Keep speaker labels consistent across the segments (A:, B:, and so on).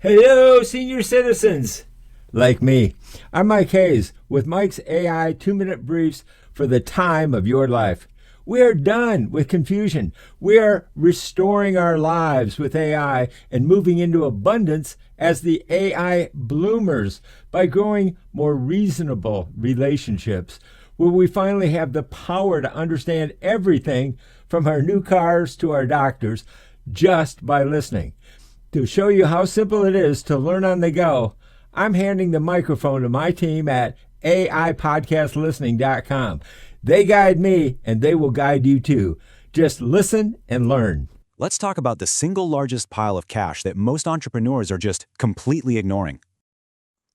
A: Hello, senior citizens like me. I'm Mike Hayes with Mike's AI 2-minute briefs for the time of your life. We are done with confusion. We are restoring our lives with AI and moving into abundance as the AI bloomers by growing more reasonable relationships, where we finally have the power to understand everything from our new cars to our doctors just by listening. To show you how simple it is to learn on the go, I'm handing the microphone to my team at AIPodcastListening.com. They guide me, and they will guide you too. Just listen and learn.
B: Let's talk about the single largest pile of cash that most entrepreneurs are just completely ignoring.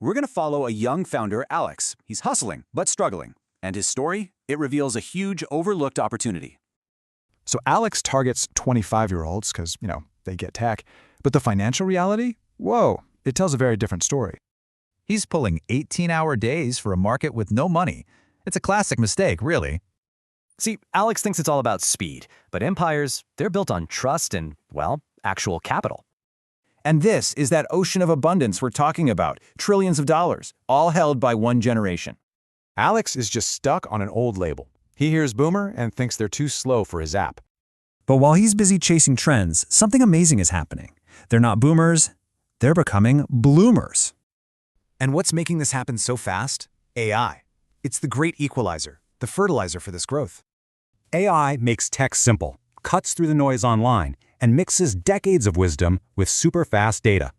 B: We're going to follow a young founder, Alex. He's hustling, but struggling. And his story, it reveals a huge overlooked opportunity.
C: So Alex targets 25-year-olds because, they get tech. But the financial reality? Whoa, it tells a very different story.
D: He's pulling 18-hour days for a market with no money. It's a classic mistake, really.
E: See, Alex thinks it's all about speed, but empires, they're built on trust and, actual capital.
B: And this is that ocean of abundance we're talking about, trillions of dollars, all held by one generation.
C: Alex is just stuck on an old label. He hears boomer and thinks they're too slow for his app.
F: But while he's busy chasing trends, something amazing is happening. They're not boomers, they're becoming bloomers.
B: And what's making this happen so fast? AI. It's the great equalizer, the fertilizer for this growth.
G: AI makes tech simple, cuts through the noise online, and mixes decades of wisdom with super fast data.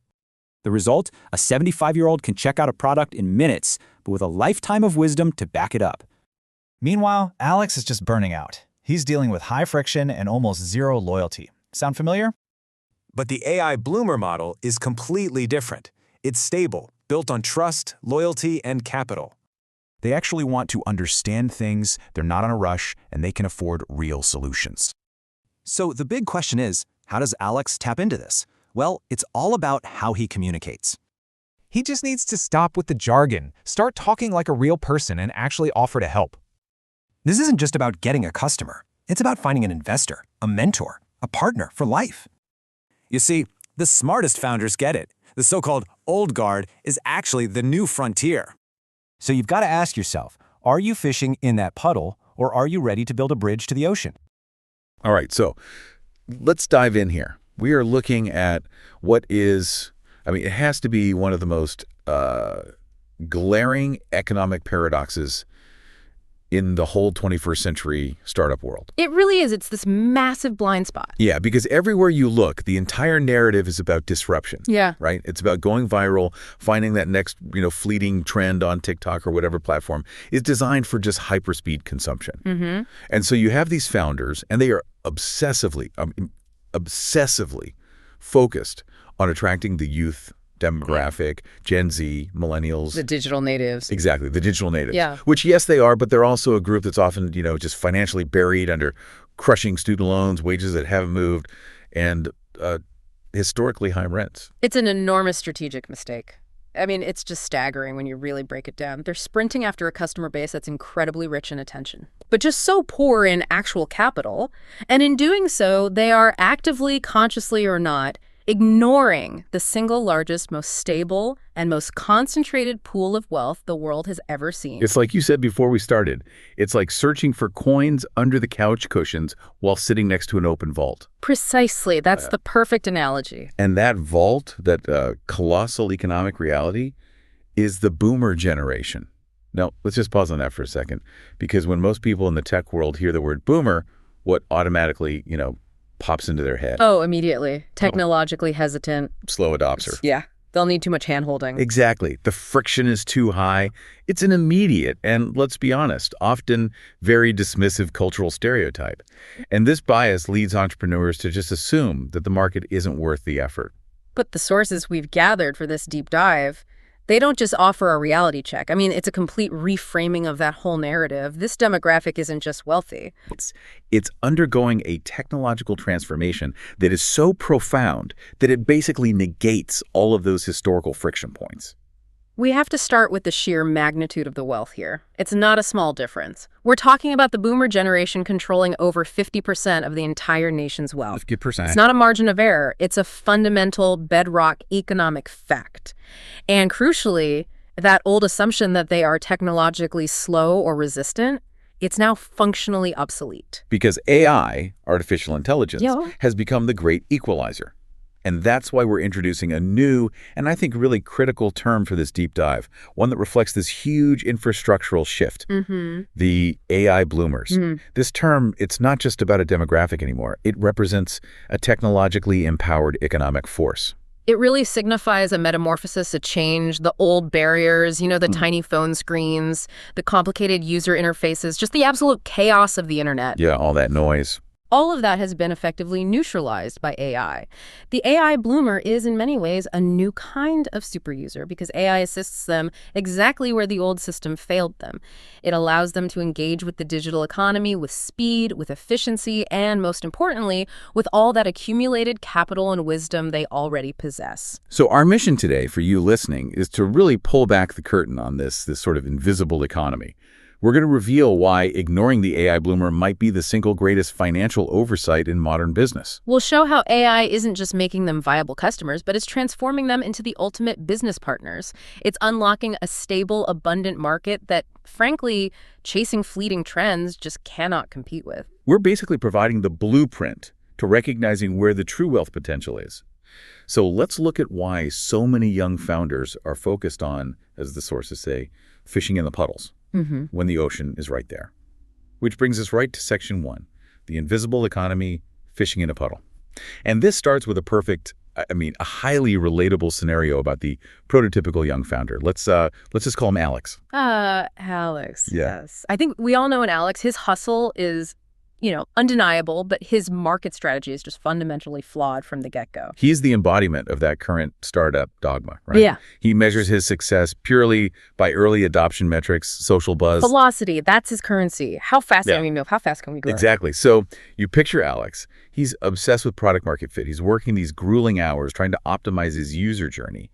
B: The result? A 75-year-old can check out a product in minutes, but with a lifetime of wisdom to back it up.
D: Meanwhile, Alex is just burning out. He's dealing with high friction and almost zero loyalty. Sound familiar?
B: But the AI bloomer model is completely different. It's stable, built on trust, loyalty, and capital.
C: They actually want to understand things, they're not on a rush, and they can afford real solutions.
B: So the big question is, how does Alex tap into this? Well, it's all about how he communicates.
H: He just needs to stop with the jargon, start talking like a real person, and actually offer to help.
I: This isn't just about getting a customer. It's about finding an investor, a mentor, a partner for life.
B: You see, the smartest founders get it. The so-called old guard is actually the new frontier.
I: So you've got to ask yourself, are you fishing in that puddle, or are you ready to build a bridge to the ocean?
J: All right, so let's dive in here. We are looking at what is, it has to be one of the most glaring economic paradoxes in the whole 21st century startup world.
K: It really is. It's this massive blind spot.
J: Yeah, because everywhere you look, the entire narrative is about disruption.
K: Yeah.
J: Right? It's about going viral, finding that next, fleeting trend on TikTok or whatever platform is designed for just hyperspeed consumption.
K: Mm-hmm.
J: And so you have these founders, and they are obsessively focused on attracting the youth demographic, Gen Z, millennials.
K: The digital natives.
J: Exactly, the digital natives.
K: Yeah.
J: Which, yes, they are, but they're also a group that's often, just financially buried under crushing student loans, wages that haven't moved, and historically high rents.
K: It's an enormous strategic mistake. It's just staggering when you really break it down. They're sprinting after a customer base that's incredibly rich in attention, but just so poor in actual capital. And in doing so, they are actively, consciously or not, ignoring the single largest, most stable, and most concentrated pool of wealth the world has ever seen.
J: It's like you said before we started. It's like searching for coins under the couch cushions while sitting next to an open vault.
K: Precisely. That's the perfect analogy.
J: And that vault, that colossal economic reality, is the boomer generation. Now, let's just pause on that for a second, because when most people in the tech world hear the word boomer, what automatically, pops into their head?
K: Oh, immediately. Technologically hesitant.
J: Slow adopter.
K: Yeah. They'll need too much hand-holding.
J: Exactly. The friction is too high. It's an immediate and, let's be honest, often very dismissive cultural stereotype. And this bias leads entrepreneurs to just assume that the market isn't worth the effort.
K: But the sources we've gathered for this deep dive, they don't just offer a reality check. It's a complete reframing of that whole narrative. This demographic isn't just wealthy.
J: It's undergoing a technological transformation that is so profound that it basically negates all of those historical friction points.
K: We have to start with the sheer magnitude of the wealth here. It's not a small difference. We're talking about the boomer generation controlling over 50% of the entire nation's wealth.
J: 50%.
K: It's not a margin of error. It's a fundamental bedrock economic fact. And crucially, that old assumption that they are technologically slow or resistant, it's now functionally obsolete.
J: Because AI, artificial intelligence,
K: Yo.
J: has become the great equalizer. And that's why we're introducing a new, and I think really critical term for this deep dive, one that reflects this huge infrastructural shift, the AI bloomers. This term, it's not just about a demographic anymore. It represents a technologically empowered economic force.
K: It really signifies a metamorphosis, a change, the old barriers, the tiny phone screens, the complicated user interfaces, just the absolute chaos of the internet.
J: Yeah, all that noise.
K: All of that has been effectively neutralized by AI. The AI bloomer is, in many ways, a new kind of super user because AI assists them exactly where the old system failed them. It allows them to engage with the digital economy with speed, with efficiency, and most importantly, with all that accumulated capital and wisdom they already possess.
J: So our mission today for you listening is to really pull back the curtain on this sort of invisible economy. We're going to reveal why ignoring the AI bloomer might be the single greatest financial oversight in modern business.
K: We'll show how AI isn't just making them viable customers, but it's transforming them into the ultimate business partners. It's unlocking a stable, abundant market that, frankly, chasing fleeting trends just cannot compete with.
J: We're basically providing the blueprint to recognizing where the true wealth potential is. So let's look at why so many young founders are focused on, as the sources say, fishing in the puddles. When the ocean is right there. Which brings us right to section 1, the invisible economy, fishing in a puddle. And this starts with a highly relatable scenario about the prototypical young founder. Let's just call him Alex.
K: Alex,
J: Yeah.
K: yes. I think we all know an Alex. His hustle is, undeniable, but his market strategy is just fundamentally flawed from the get-go.
J: He's the embodiment of that current startup dogma, right?
K: Yeah.
J: He measures his success purely by early adoption metrics, social buzz.
K: Velocity, that's his currency. How fast can we move? How fast can we grow?
J: Exactly. So you picture Alex. He's obsessed with product market fit. He's working these grueling hours trying to optimize his user journey.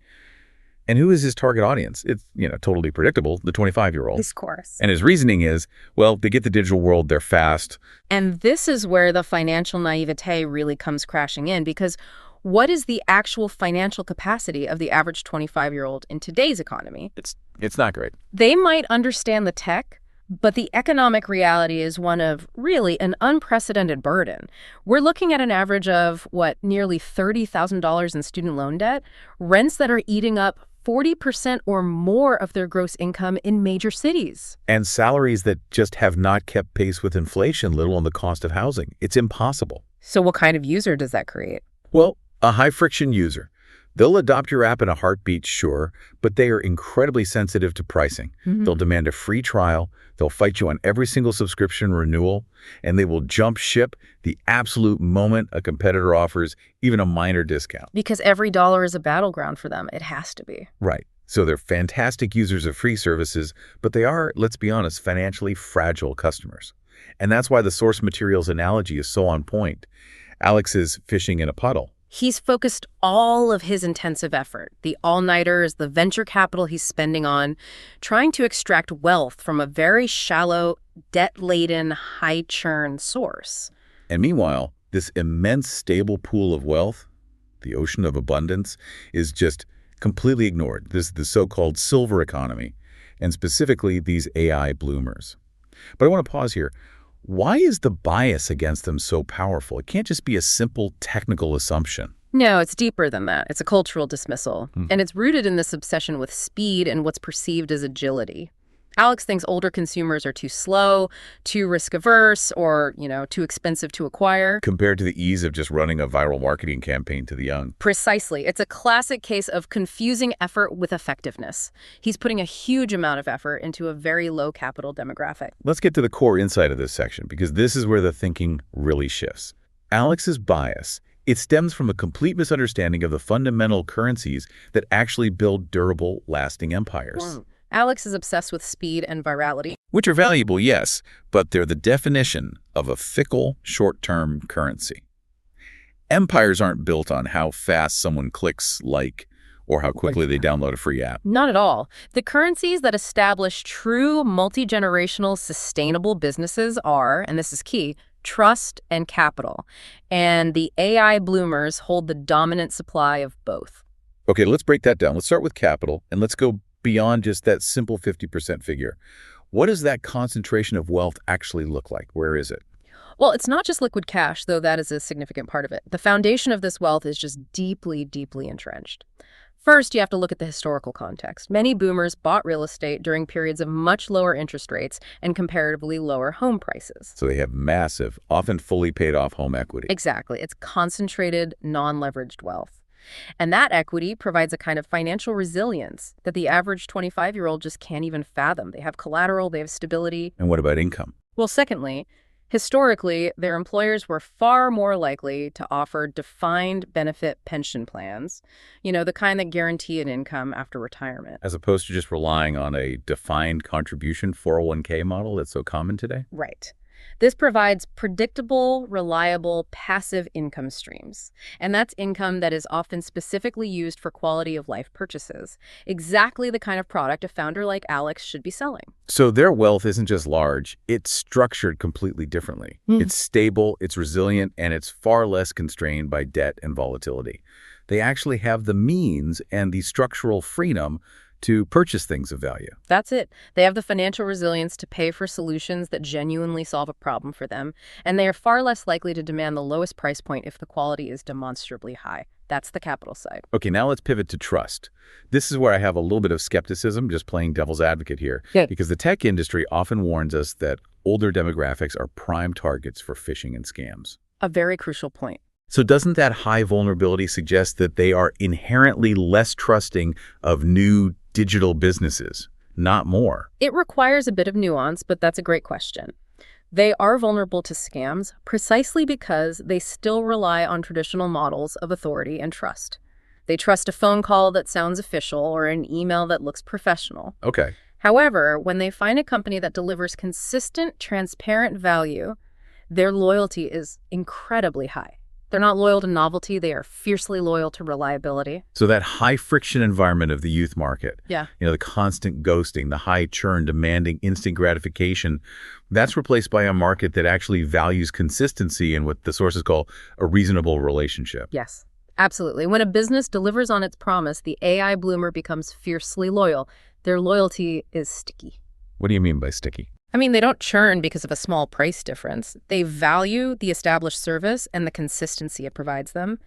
J: And who is his target audience? It's, totally predictable, the 25-year-old.
K: Of course.
J: And his reasoning is, well, they get the digital world, they're fast.
K: And this is where the financial naivete really comes crashing in, because what is the actual financial capacity of the average 25-year-old in today's economy?
J: It's not great.
K: They might understand the tech, but the economic reality is one of really an unprecedented burden. We're looking at an average of, nearly $30,000 in student loan debt, rents that are eating up 40% or more of their gross income in major cities.
J: And salaries that just have not kept pace with inflation, let alone the cost of housing. It's impossible.
K: So what kind of user does that create?
J: Well, a high-friction user. They'll adopt your app in a heartbeat, sure, but they are incredibly sensitive to pricing. They'll demand a free trial, they'll fight you on every single subscription renewal, and they will jump ship the absolute moment a competitor offers even a minor discount.
K: Because every dollar is a battleground for them. It has to be.
J: Right. So they're fantastic users of free services, but they are, let's be honest, financially fragile customers. And that's why the source materials analogy is so on point. Alex is fishing in a puddle.
K: He's focused all of his intensive effort, the all-nighters, the venture capital he's spending on, trying to extract wealth from a very shallow, debt-laden, high-churn source.
J: And meanwhile, this immense stable pool of wealth, the ocean of abundance, is just completely ignored. This is the so-called silver economy, and specifically these AI bloomers. But I want to pause here. Why is the bias against them so powerful? It can't just be a simple technical assumption.
K: No, it's deeper than that. It's a cultural dismissal. And it's rooted in this obsession with speed and what's perceived as agility. Alex thinks older consumers are too slow, too risk-averse, or, too expensive to acquire.
J: Compared to the ease of just running a viral marketing campaign to the young.
K: Precisely. It's a classic case of confusing effort with effectiveness. He's putting a huge amount of effort into a very low-capital demographic.
J: Let's get to the core insight of this section, because this is where the thinking really shifts. Alex's bias, it stems from a complete misunderstanding of the fundamental currencies that actually build durable, lasting empires.
K: Alex is obsessed with speed and virality.
J: Which are valuable, yes, but they're the definition of a fickle, short-term currency. Empires aren't built on how fast someone clicks like or how quickly they download a free app.
K: Not at all. The currencies that establish true multi-generational sustainable businesses are, and this is key, trust and capital. And the AI bloomers hold the dominant supply of both.
J: Okay, let's break that down. Let's start with capital, and let's go beyond just that simple 50% figure. What does that concentration of wealth actually look like? Where is it?
K: Well, it's not just liquid cash, though that is a significant part of it. The foundation of this wealth is just deeply, deeply entrenched. First, you have to look at the historical context. Many boomers bought real estate during periods of much lower interest rates and comparatively lower home prices.
J: So they have massive, often fully paid off home equity.
K: Exactly. It's concentrated, non-leveraged wealth. And that equity provides a kind of financial resilience that the average 25-year-old just can't even fathom. They have collateral, they have stability.
J: And what about income?
K: Well, secondly, historically, their employers were far more likely to offer defined benefit pension plans, the kind that guarantee an income after retirement.
J: As opposed to just relying on a defined contribution 401k model that's so common today?
K: Right. This provides predictable, reliable, passive income streams. And that's income that is often specifically used for quality of life purchases. Exactly the kind of product a founder like Alex should be selling.
J: So their wealth isn't just large, it's structured completely differently. It's stable, it's resilient, and it's far less constrained by debt and volatility. They actually have the means and the structural freedom to purchase things of value.
K: That's it. They have the financial resilience to pay for solutions that genuinely solve a problem for them, and they are far less likely to demand the lowest price point if the quality is demonstrably high. That's the capital side.
J: Okay, now let's pivot to trust. This is where I have a little bit of skepticism, just playing devil's advocate here, because the tech industry often warns us that older demographics are prime targets for phishing and scams.
K: A very crucial point.
J: So doesn't that high vulnerability suggest that they are inherently less trusting of new digital businesses, not more?
K: It requires a bit of nuance, but that's a great question. They are vulnerable to scams precisely because they still rely on traditional models of authority and trust. They trust a phone call that sounds official or an email that looks professional.
J: Okay.
K: However, when they find a company that delivers consistent, transparent value, their loyalty is incredibly high. They're not loyal to novelty. They are fiercely loyal to reliability.
J: So that high-friction environment of the youth market,
K: Yeah.
J: The constant ghosting, the high churn demanding instant gratification, that's replaced by a market that actually values consistency and what the sources call a reasonable relationship.
K: Yes, absolutely. When a business delivers on its promise, the AI bloomer becomes fiercely loyal. Their loyalty is sticky.
J: What do you mean by sticky?
K: I mean, they don't churn because of a small price difference. They value the established service and the consistency it provides them.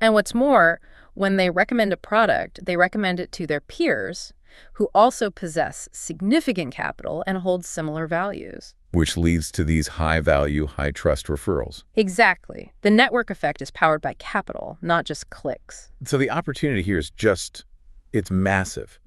K: And what's more, when they recommend a product, they recommend it to their peers who also possess significant capital and hold similar values.
J: Which leads to these high-value, high-trust referrals.
K: Exactly. The network effect is powered by capital, not just clicks.
J: So the opportunity here is it's massive.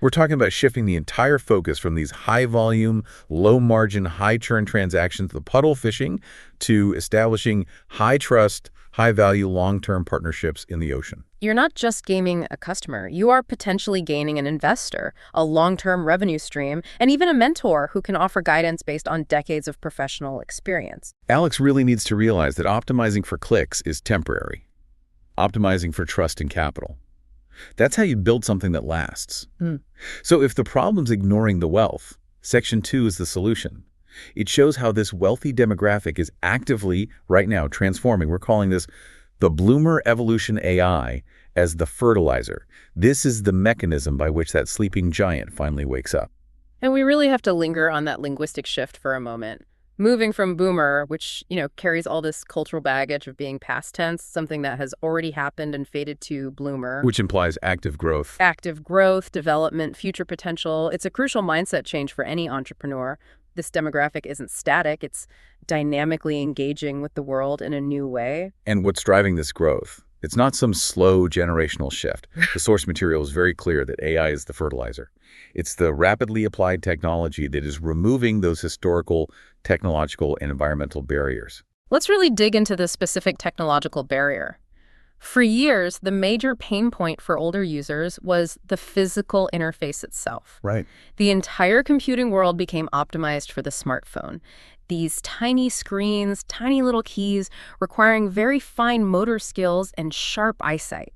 J: We're talking about shifting the entire focus from these high-volume, low-margin, high-churn transactions, the puddle fishing, to establishing high-trust, high-value, long-term partnerships in the ocean.
K: You're not just gaining a customer. You are potentially gaining an investor, a long-term revenue stream, and even a mentor who can offer guidance based on decades of professional experience.
J: Alex really needs to realize that optimizing for clicks is temporary. Optimizing for trust and capital. That's how you build something that lasts. So if the problem's ignoring the wealth, Section 2 is the solution. It shows how this wealthy demographic is actively, right now, transforming. We're calling this the Bloomer Evolution AI as the fertilizer. This is the mechanism by which that sleeping giant finally wakes up.
K: And we really have to linger on that linguistic shift for a moment. Moving from boomer, which, carries all this cultural baggage of being past tense, something that has already happened and faded, to bloomer.
J: Which implies active growth.
K: Active growth, development, future potential. It's a crucial mindset change for any entrepreneur. This demographic isn't static. It's dynamically engaging with the world in a new way.
J: And what's driving this growth? It's not some slow generational shift. The source material is very clear that AI is the fertilizer. It's the rapidly applied technology that is removing those historical, technological, and environmental barriers.
K: Let's really dig into this specific technological barrier. For years, the major pain point for older users was the physical interface itself.
J: Right.
K: The entire computing world became optimized for the smartphone. These tiny screens, tiny little keys, requiring very fine motor skills and sharp eyesight.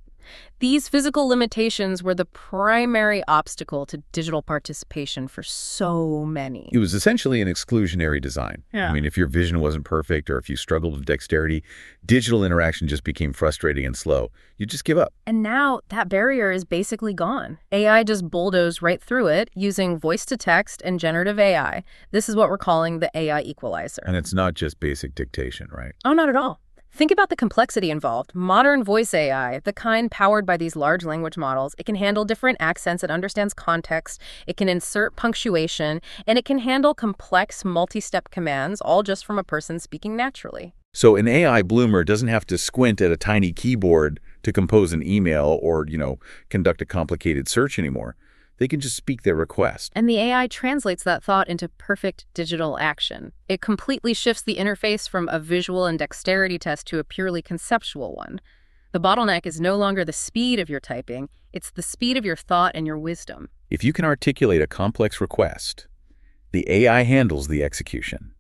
K: These physical limitations were the primary obstacle to digital participation for so many.
J: It was essentially an exclusionary design.
K: Yeah.
J: I mean, if your vision wasn't perfect or if you struggled with dexterity, digital interaction just became frustrating and slow. You just give up.
K: And now that barrier is basically gone. AI just bulldozed right through it using voice-to-text and generative AI. This is what we're calling the AI equalizer.
J: And it's not just basic dictation, right?
K: Oh, not at all. Think about the complexity involved. Modern voice AI, the kind powered by these large language models, it can handle different accents, it understands context, it can insert punctuation, and it can handle complex multi-step commands, all just from a person speaking naturally.
J: So an AI bloomer doesn't have to squint at a tiny keyboard to compose an email or, conduct a complicated search anymore. They can just speak their request.
K: And the AI translates that thought into perfect digital action. It completely shifts the interface from a visual and dexterity test to a purely conceptual one. The bottleneck is no longer the speed of your typing, it's the speed of your thought and your wisdom.
J: If you can articulate a complex request, the AI handles the execution.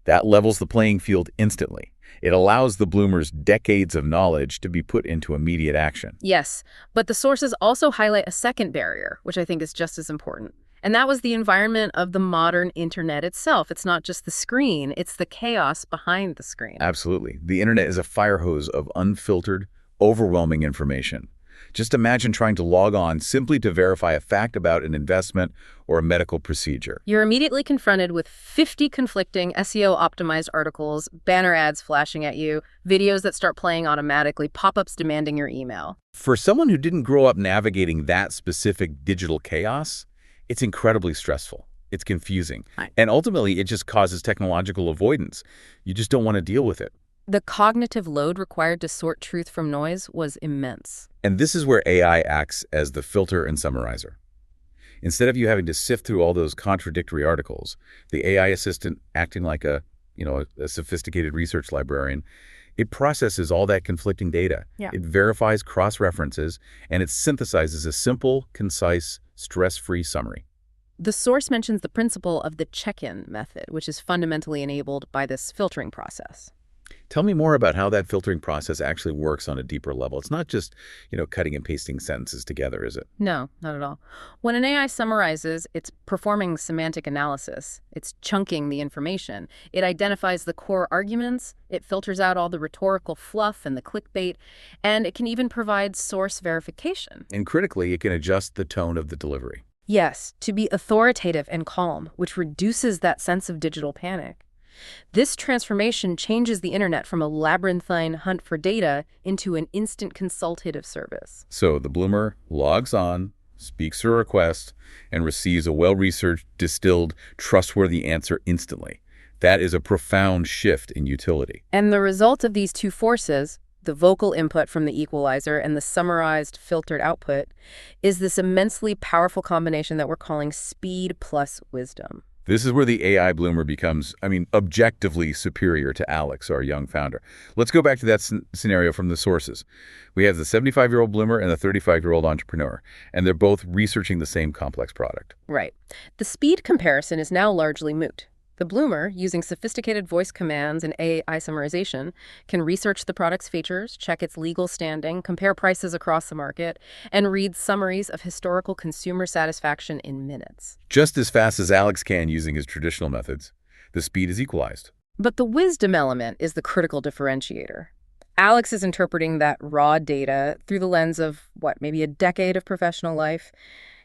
J: That levels the playing field instantly. It allows the bloomer's decades of knowledge to be put into immediate action.
K: Yes, but the sources also highlight a second barrier, which I think is just as important. And that was the environment of the modern internet itself. It's not just the screen, it's the chaos behind the screen.
J: Absolutely. The internet is a fire hose of unfiltered, overwhelming information. Just imagine trying to log on simply to verify a fact about an investment or a medical procedure.
K: You're immediately confronted with 50 conflicting SEO-optimized articles, banner ads flashing at you, videos that start playing automatically, pop-ups demanding your email.
J: For someone who didn't grow up navigating that specific digital chaos, it's incredibly stressful. It's confusing. And ultimately, it just causes technological avoidance. You just don't want to deal with it.
K: The cognitive load required to sort truth from noise was immense.
J: And this is where AI acts as the filter and summarizer. Instead of you having to sift through all those contradictory articles, the AI assistant acting like a sophisticated research librarian, it processes all that conflicting data.
K: Yeah.
J: It verifies cross-references, and it synthesizes a simple, concise, stress-free summary.
K: The source mentions the principle of the check-in method, which is fundamentally enabled by this filtering process.
J: Tell me more about how that filtering process actually works on a deeper level. It's not just, cutting and pasting sentences together, is it?
K: No, not at all. When an AI summarizes, it's performing semantic analysis. It's chunking the information. It identifies the core arguments, it filters out all the rhetorical fluff and the clickbait, and it can even provide source verification.
J: And critically, it can adjust the tone of the delivery.
K: Yes, to be authoritative and calm, which reduces that sense of digital panic. This transformation changes the internet from a labyrinthine hunt for data into an instant consultative service.
J: So the bloomer logs on, speaks a request, and receives a well-researched, distilled, trustworthy answer instantly. That is a profound shift in utility.
K: And the result of these two forces, the vocal input from the equalizer and the summarized, filtered output, is this immensely powerful combination that we're calling speed plus wisdom.
J: This is where the AI bloomer becomes, objectively superior to Alex, our young founder. Let's go back to that scenario from the sources. We have the 75-year-old bloomer and the 35-year-old entrepreneur, and they're both researching the same complex product.
K: Right. The speed comparison is now largely moot. The bloomer, using sophisticated voice commands and AI summarization, can research the product's features, check its legal standing, compare prices across the market, and read summaries of historical consumer satisfaction in minutes.
J: Just as fast as Alex can using his traditional methods, the speed is equalized.
K: But the wisdom element is the critical differentiator. Alex is interpreting that raw data through the lens of, maybe a decade of professional life.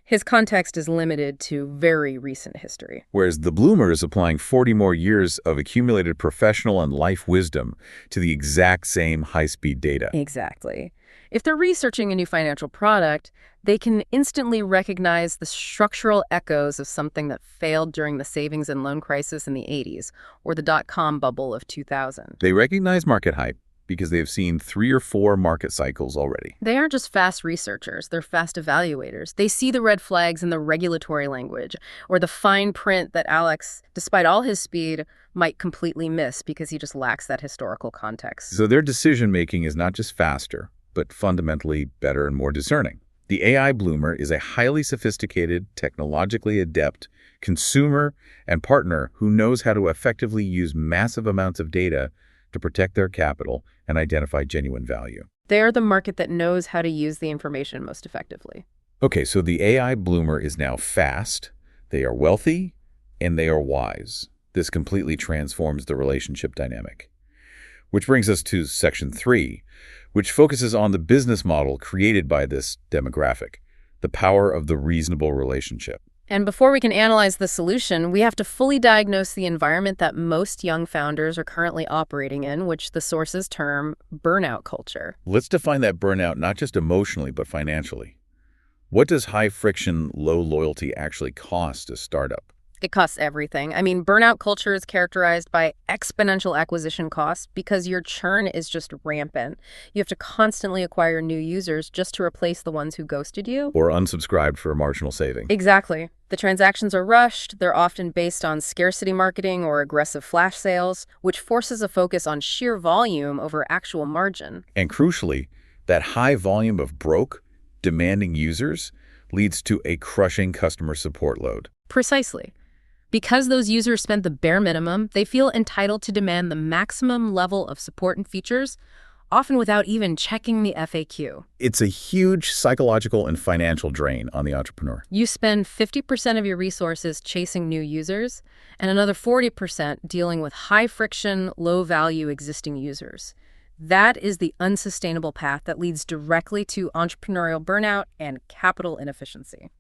K: His context is limited to very recent history.
J: Whereas the bloomer is applying 40 more years of accumulated professional and life wisdom to the exact same high-speed data.
K: Exactly. If they're researching a new financial product, they can instantly recognize the structural echoes of something that failed during the savings and loan crisis in the 80s or the dot-com bubble of 2000.
J: They recognize market hype because they've seen 3 or 4 market cycles already.
K: They aren't just fast researchers, they're fast evaluators. They see the red flags in the regulatory language or the fine print that Alex, despite all his speed, might completely miss because he just lacks that historical context.
J: So their decision-making is not just faster, but fundamentally better and more discerning. The AI bloomer is a highly sophisticated, technologically adept consumer and partner who knows how to effectively use massive amounts of data to protect their capital and identify genuine value.
K: They're the market that knows how to use the information most effectively.
J: Okay, so the AI bloomer is now fast, they are wealthy, and they are wise. This completely transforms the relationship dynamic. Which brings us to section 3, which focuses on the business model created by this demographic, the power of the reasonable relationship.
K: And before we can analyze the solution, we have to fully diagnose the environment that most young founders are currently operating in, which the sources term burnout culture.
J: Let's define that burnout not just emotionally, but financially. What does high-friction, low-loyalty actually cost a startup?
K: It costs everything. I mean, burnout culture is characterized by exponential acquisition costs because your churn is just rampant. You have to constantly acquire new users just to replace the ones who ghosted you.
J: Or unsubscribed for a marginal saving.
K: Exactly. The transactions are rushed. They're often based on scarcity marketing or aggressive flash sales, which forces a focus on sheer volume over actual margin.
J: And crucially, that high volume of broke, demanding users leads to a crushing customer support load.
K: Precisely. Because those users spend the bare minimum, they feel entitled to demand the maximum level of support and features, often without even checking the FAQ.
J: It's a huge psychological and financial drain on the entrepreneur.
K: You spend 50% of your resources chasing new users and another 40% dealing with high-friction, low-value existing users. That is the unsustainable path that leads directly to entrepreneurial burnout and capital inefficiency.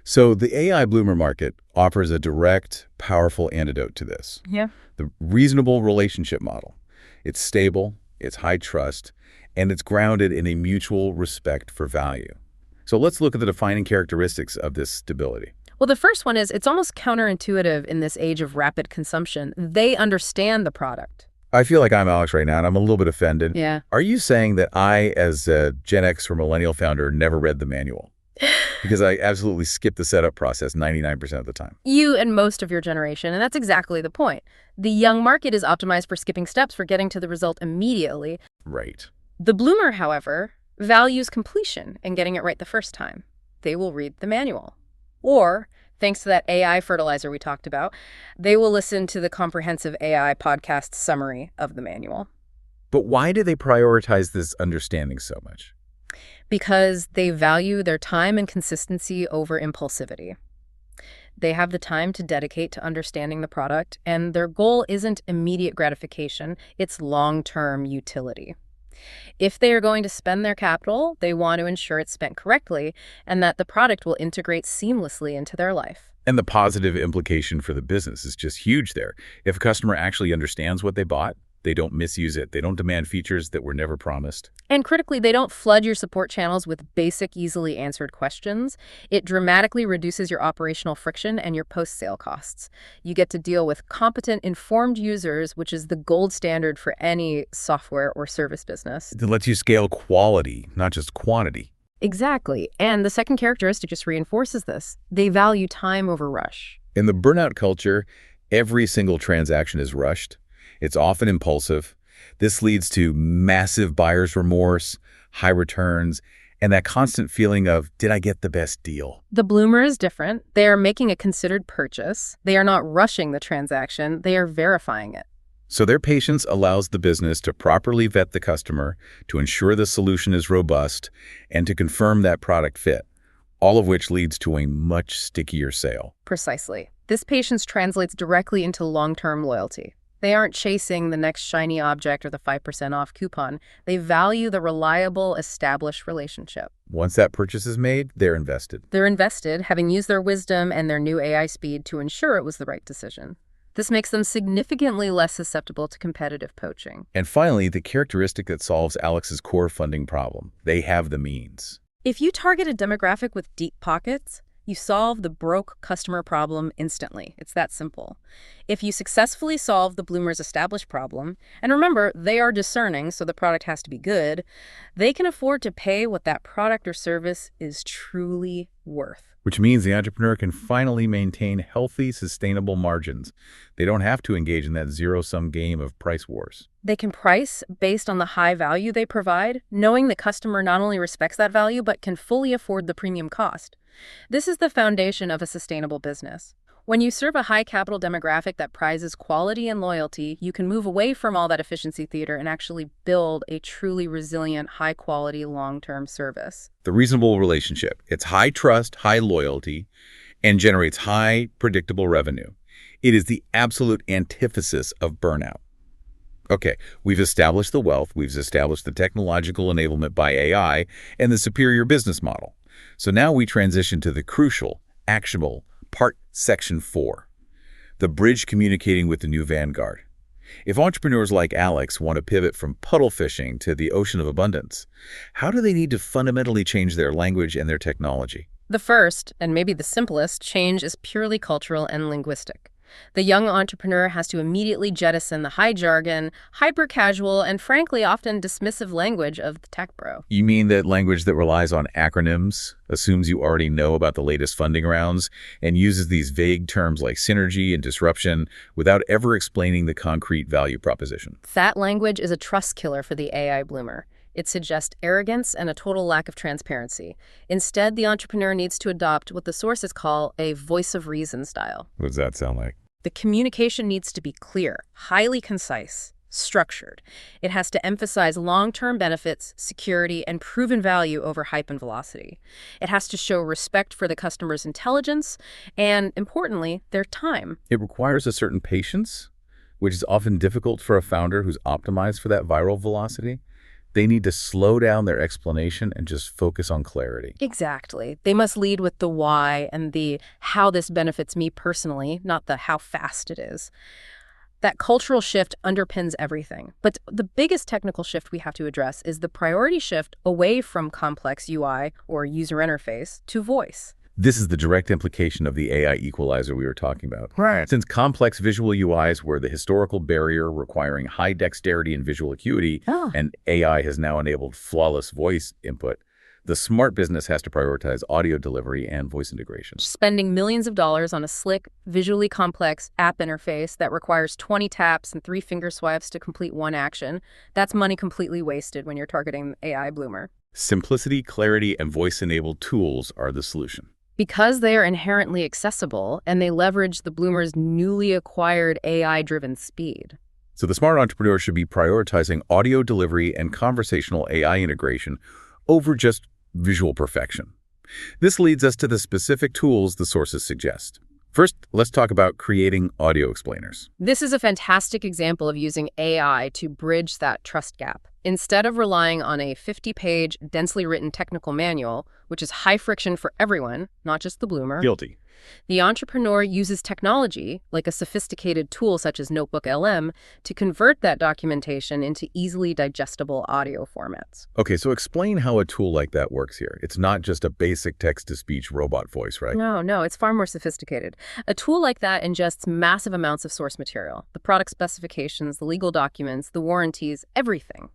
J: So the AI bloomer market offers a direct, powerful antidote to this.
K: Yeah.
J: The reasonable relationship model. It's stable, it's high trust, and it's grounded in a mutual respect for value. So let's look at the defining characteristics of this stability.
K: Well, the first one is it's almost counterintuitive in this age of rapid consumption. They understand the product.
J: I feel like I'm Alex right now, and I'm a little bit offended.
K: Yeah.
J: Are you saying that I, as a Gen X or millennial founder, never read the manual? Because I absolutely skip the setup process 99% of the time.
K: You and most of your generation, and that's exactly the point. The young market is optimized for skipping steps, for getting to the result immediately.
J: Right.
K: The bloomer, however, values completion and getting it right the first time. They will read the manual. Or, thanks to that AI fertilizer we talked about, they will listen to the comprehensive AI podcast summary of the manual.
J: But why do they prioritize this understanding so much?
K: Because they value their time and consistency over impulsivity. They have the time to dedicate to understanding the product, and their goal isn't immediate gratification, it's long-term utility. If they are going to spend their capital, they want to ensure it's spent correctly and that the product will integrate seamlessly into their life.
J: And the positive implication for the business is just huge there. If a customer actually understands what they bought, they don't misuse it. They don't demand features that were never promised.
K: And critically, they don't flood your support channels with basic, easily answered questions. It dramatically reduces your operational friction and your post-sale costs. You get to deal with competent, informed users, which is the gold standard for any software or service business.
J: It lets you scale quality, not just quantity.
K: Exactly. And the second characteristic just reinforces this. They value time over rush.
J: In the burnout culture, every single transaction is rushed. It's often impulsive. This leads to massive buyer's remorse, high returns, and that constant feeling of, did I get the best deal?
K: The bloomer is different. They are making a considered purchase. They are not rushing the transaction. They are verifying it.
J: So their patience allows the business to properly vet the customer, to ensure the solution is robust, and to confirm that product fit, all of which leads to a much stickier sale.
K: Precisely. This patience translates directly into long-term loyalty. They aren't chasing the next shiny object or the 5% off coupon. They value the reliable, established relationship.
J: Once that purchase is made, they're invested.
K: They're invested, having used their wisdom and their new AI speed to ensure it was the right decision. This makes them significantly less susceptible to competitive poaching.
J: And finally, the characteristic that solves Alex's core funding problem. They have the means.
K: If you target a demographic with deep pockets, you solve the broke customer problem instantly. It's that simple. If you successfully solve the bloomer's established problem, and remember, they are discerning, so the product has to be good, they can afford to pay what that product or service is truly worth.
J: Which means the entrepreneur can finally maintain healthy, sustainable margins. They don't have to engage in that zero-sum game of price wars.
K: They can price based on the high value they provide, knowing the customer not only respects that value, but can fully afford the premium cost. This is the foundation of a sustainable business. When you serve a high capital demographic that prizes quality and loyalty, you can move away from all that efficiency theater and actually build a truly resilient, high quality, long-term service.
J: The reasonable relationship. It's high trust, high loyalty, and generates high predictable revenue. It is the absolute antithesis of burnout. Okay, we've established the wealth, we've established the technological enablement by AI, and the superior business model. So now we transition to the crucial, actionable part section 4, the bridge communicating with the new Vanguard. If entrepreneurs like Alex want to pivot from puddle fishing to the ocean of abundance, how do they need to fundamentally change their language and their technology?
K: The first, and maybe the simplest, change is purely cultural and linguistic. The young entrepreneur has to immediately jettison the high jargon, hyper-casual, and frankly often dismissive language of the tech bro.
J: You mean that language that relies on acronyms, assumes you already know about the latest funding rounds, and uses these vague terms like synergy and disruption without ever explaining the concrete value proposition?
K: That language is a trust killer for the AI bloomer. It suggests arrogance and a total lack of transparency. Instead, the entrepreneur needs to adopt what the sources call a voice of reason style.
J: What does that sound like?
K: The communication needs to be clear, highly concise, structured. It has to emphasize long-term benefits, security, and proven value over hype and velocity. It has to show respect for the customer's intelligence and, importantly, their time.
J: It requires a certain patience, which is often difficult for a founder who's optimized for that viral velocity. They need to slow down their explanation and just focus on clarity.
K: Exactly. They must lead with the why and the how this benefits me personally, not the how fast it is. That cultural shift underpins everything. But the biggest technical shift we have to address is the priority shift away from complex UI or user interface to voice.
J: This is the direct implication of the AI equalizer we were talking about.
A: Right.
J: Since complex visual UIs were the historical barrier requiring high dexterity and visual acuity, and AI has now enabled flawless voice input, the smart business has to prioritize audio delivery and voice integration.
K: Spending millions of dollars on a slick, visually complex app interface that requires 20 taps and 3 finger swipes to complete one action, that's money completely wasted when you're targeting AI bloomer.
J: Simplicity, clarity, and voice-enabled tools are the solution.
K: Because they are inherently accessible and they leverage the bloomer's newly acquired AI-driven speed.
J: So the smart entrepreneur should be prioritizing audio delivery and conversational AI integration over just visual perfection. This leads us to the specific tools the sources suggest. First, let's talk about creating audio explainers.
K: This is a fantastic example of using AI to bridge that trust gap. Instead of relying on a 50-page, densely written technical manual, which is high friction for everyone, not just the bloomer,
J: Guilty.
K: The entrepreneur uses technology, like a sophisticated tool such as Notebook LM, to convert that documentation into easily digestible audio formats.
J: Okay, so explain how a tool like that works here. It's not just a basic text-to-speech robot voice, right?
K: No, it's far more sophisticated. A tool like that ingests massive amounts of source material, the product specifications, the legal documents, the warranties, everything.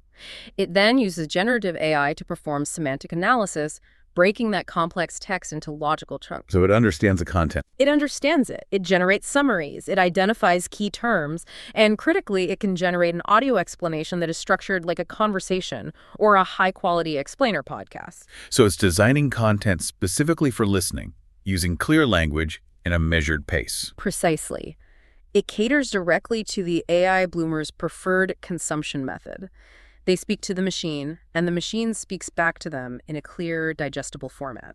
K: It then uses generative AI to perform semantic analysis, breaking that complex text into logical chunks.
J: So it understands the content.
K: It understands it. It generates summaries. It identifies key terms. And critically, it can generate an audio explanation that is structured like a conversation or a high-quality explainer podcast.
J: So it's designing content specifically for listening, using clear language and a measured pace.
K: Precisely. It caters directly to the AI bloomer's preferred consumption method. They speak to the machine, and the machine speaks back to them in a clear, digestible format.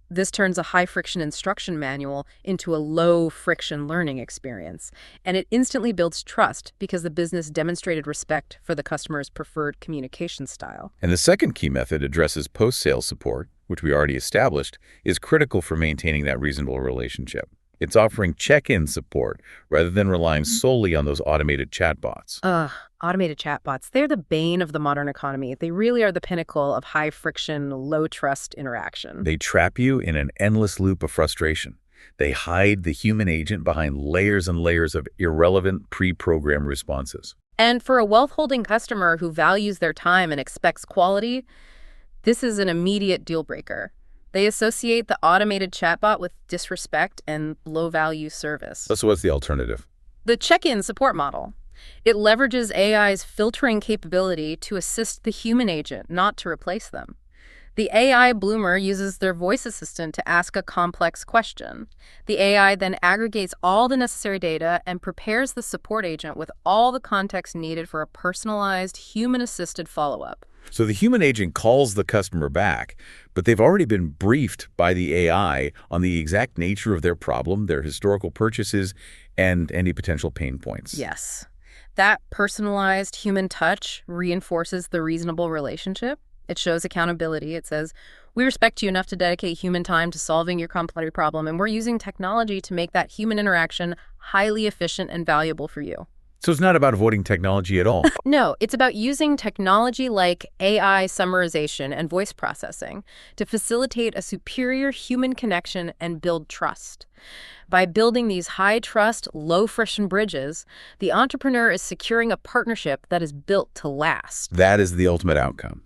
K: This turns a high-friction instruction manual into a low-friction learning experience, and it instantly builds trust because the business demonstrated respect for the customer's preferred communication style.
J: And the second key method addresses post-sales support, which we already established, is critical for maintaining that reasonable relationship. It's offering check-in support rather than relying solely on those automated chatbots.
K: Automated chatbots, they're the bane of the modern economy. They really are the pinnacle of high-friction, low-trust interaction.
J: They trap you in an endless loop of frustration. They hide the human agent behind layers and layers of irrelevant pre-programmed responses.
K: And for a wealth-holding customer who values their time and expects quality, this is an immediate deal-breaker. They associate the automated chatbot with disrespect and low-value service.
J: So what's the alternative?
K: The check-in support model. It leverages AI's filtering capability to assist the human agent, not to replace them. The AI bloomer uses their voice assistant to ask a complex question. The AI then aggregates all the necessary data and prepares the support agent with all the context needed for a personalized, human-assisted follow-up.
J: So the human agent calls the customer back, but they've already been briefed by the AI on the exact nature of their problem, their historical purchases, and any potential pain points.
K: Yes. That personalized human touch reinforces the reasonable relationship. It shows accountability. It says, we respect you enough to dedicate human time to solving your complex problem, and we're using technology to make that human interaction highly efficient and valuable for you.
J: So it's not about avoiding technology at all.
K: No, it's about using technology like AI summarization and voice processing to facilitate a superior human connection and build trust. By building these high-trust, low-friction bridges, the entrepreneur is securing a partnership that is built to last.
J: That is the ultimate outcome.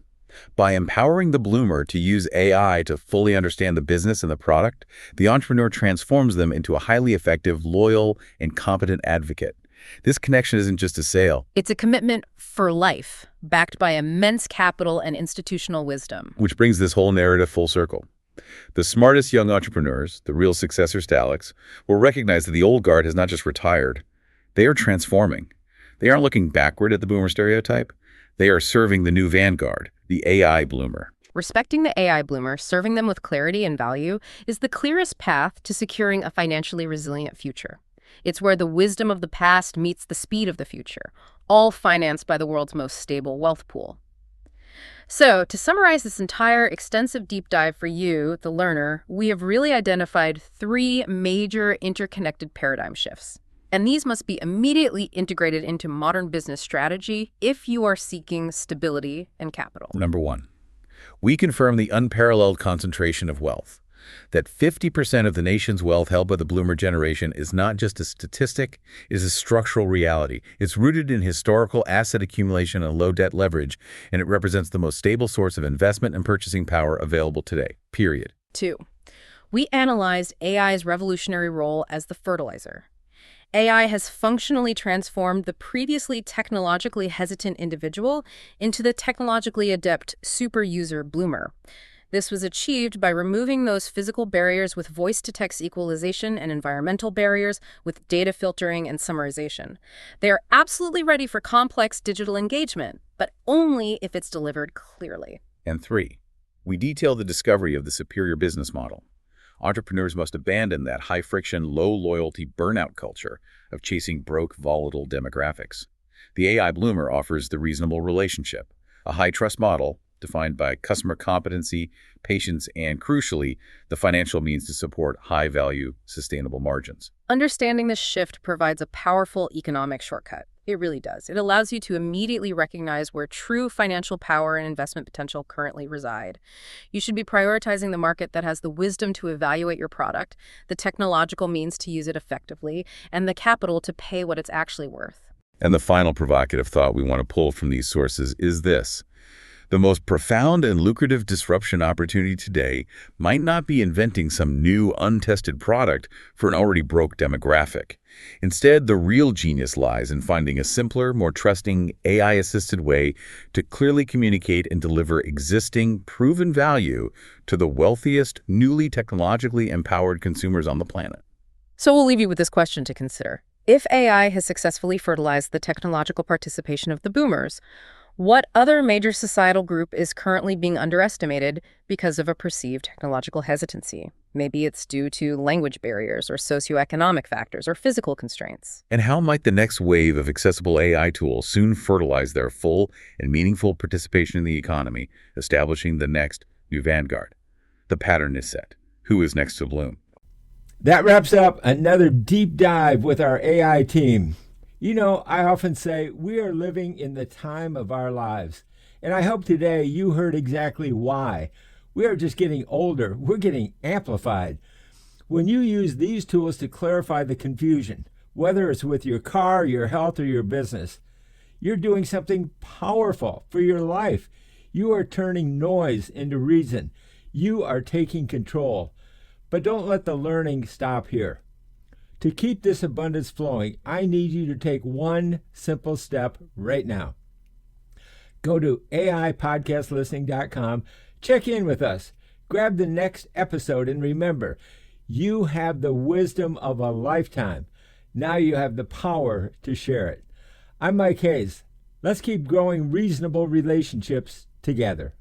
J: By empowering the bloomer to use AI to fully understand the business and the product, the entrepreneur transforms them into a highly effective, loyal, and competent advocate. This connection isn't just a sale.
K: It's a commitment for life, backed by immense capital and institutional wisdom.
J: Which brings this whole narrative full circle. The smartest young entrepreneurs, the real successors to Alex, will recognize that the old guard has not just retired. They are transforming. They aren't looking backward at the boomer stereotype. They are serving the new Vanguard, the AI bloomer.
K: Respecting the AI bloomer, serving them with clarity and value, is the clearest path to securing a financially resilient future. It's where the wisdom of the past meets the speed of the future, all financed by the world's most stable wealth pool. So, to summarize this entire extensive deep dive for you, the learner, we have really identified 3 major interconnected paradigm shifts. And these must be immediately integrated into modern business strategy if you are seeking stability and capital.
J: Number 1, we confirm the unparalleled concentration of wealth. That 50% of the nation's wealth held by the bloomer generation is not just a statistic, it is a structural reality. It's rooted in historical asset accumulation and low debt leverage, and it represents the most stable source of investment and purchasing power available today, period.
K: 2, we analyzed AI's revolutionary role as the fertilizer. AI has functionally transformed the previously technologically hesitant individual into the technologically adept super user bloomer. This was achieved by removing those physical barriers with voice-to-text equalization and environmental barriers with data filtering and summarization. They are absolutely ready for complex digital engagement, but only if it's delivered clearly.
J: And 3, we detail the discovery of the superior business model. Entrepreneurs must abandon that high-friction, low-loyalty burnout culture of chasing broke, volatile demographics. The AI bloomer offers the reasonable relationship, a high-trust model defined by customer competency, patience, and, crucially, the financial means to support high-value, sustainable margins.
K: Understanding this shift provides a powerful economic shortcut. It really does. It allows you to immediately recognize where true financial power and investment potential currently reside. You should be prioritizing the market that has the wisdom to evaluate your product, the technological means to use it effectively, and the capital to pay what it's actually worth.
J: And the final provocative thought we want to pull from these sources is this. The most profound and lucrative disruption opportunity today might not be inventing some new, untested product for an already broke demographic. Instead, the real genius lies in finding a simpler, more trusting, AI-assisted way to clearly communicate and deliver existing, proven value to the wealthiest, newly technologically empowered consumers on the planet.
K: So we'll leave you with this question to consider. If AI has successfully fertilized the technological participation of the boomers, what other major societal group is currently being underestimated because of a perceived technological hesitancy? Maybe it's due to language barriers or socioeconomic factors or physical constraints.
J: And how might the next wave of accessible AI tools soon fertilize their full and meaningful participation in the economy, establishing the next new Vanguard? The pattern is set. Who is next to bloom?
A: That wraps up another deep dive with our AI team. You know, I often say we are living in the time of our lives. And I hope today you heard exactly why. We are just getting older. We're getting amplified. When you use these tools to clarify the confusion, whether it's with your car, your health, or your business, you're doing something powerful for your life. You are turning noise into reason. You are taking control. But don't let the learning stop here. To keep this abundance flowing, I need you to take one simple step right now. Go to AIpodcastlistening.com, Check in with us. Grab the next episode and remember, you have the wisdom of a lifetime. Now you have the power to share it. I'm Mike Hayes. Let's keep growing reasonable relationships together.